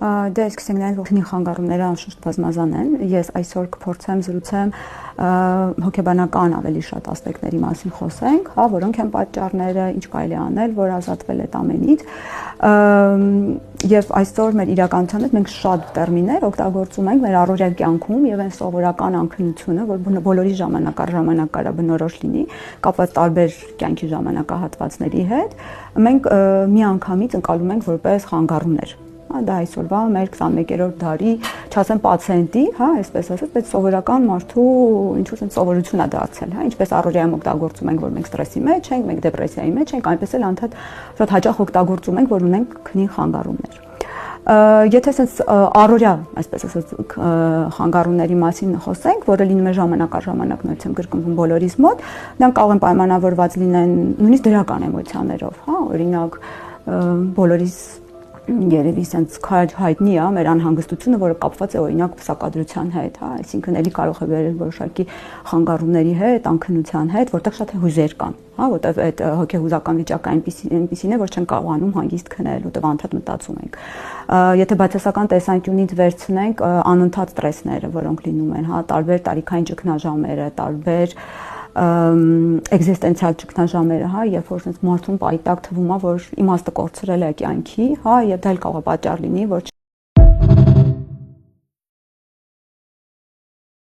Դե սկսենք նայել, որ քնի խանգարումները անշուշտ բազմազան են։ Ես այսօր կփորձեմ զրուցեմ հոգեբանական ավելի շատ ասպեկտների մասին խոսենք, հա, որոնք են պատճառները, ինչ կարելի է անել, որ ազատվել այդ ամենից։ Եվ այսօր մեր իրականության մեջ մենք շատ տերմիններ օգտագործում ենք մեր առօրյա կյանքում եւ այն սովորական անքնությունը, որ բոլորի ժամանակ առ ժամանակ կարա բնորոշ լինի, կապված տարբեր կյանքի ժամանակահատվածների հետ, մենք միանգամից ընկալում ենք որպես խանգարումներ։ Դա այսօրվա մեր 21-րդ դարի, չասեմ պացիենտի, հա, այսպես ասած, բայց սովորական մարդու ինչ-որ սովորություն է դարձել, հա, ինչպես առօրյայում օգտագործում ենք, որ մենք ստրեսի մեջ ենք, մենք դեպրեսիայի մեջ ենք, այնպես էլ անդադ շատ հաճախ օգտագործում ենք, որ ունենք քնի խանգարումներ։ Եթե ասես առօրյա, այսպես ասած, խանգարումների մասին խոսենք, որը լինում է ժամանակ առ ժամանակ նույնիսկ եմ կրկնվում բոլորիս մոտ, նրանք կարող են պայմանավորված լինեն նույնիսկ դրական էմոցիաներով, հա, օրինակ բոլորիս երևի sense հայտնի է մեր անհանգստությունը, որը կապված է օրինակ սակադրության հետ, հա, այսինքն էլի կարող է վերել որոշակի խանգարումների հետ, անքնության հետ, որտեղ շատ հույզեր կան, հա, որտեղ այդ հոգեհուզական վիճակը այնպիսին է, որ չեն կարողանում հանգիստ քնել, որտեղ անդադ մտածում ենք։ Եթե բացասական տեսանկյունից վերցնենք անընդհատ ստրեսները, որոնք լինում են, հա, տարբեր տարիքային ճգնաժամերը, տարբեր էգզիստենցիալ ճգնաժամերը, հա, երբ որ sense մարդուն պայտակ թվում է, որ իմաստը կորցրել է կյանքի, հա, եւ դա էլ կարող է պատճառ լինի, որ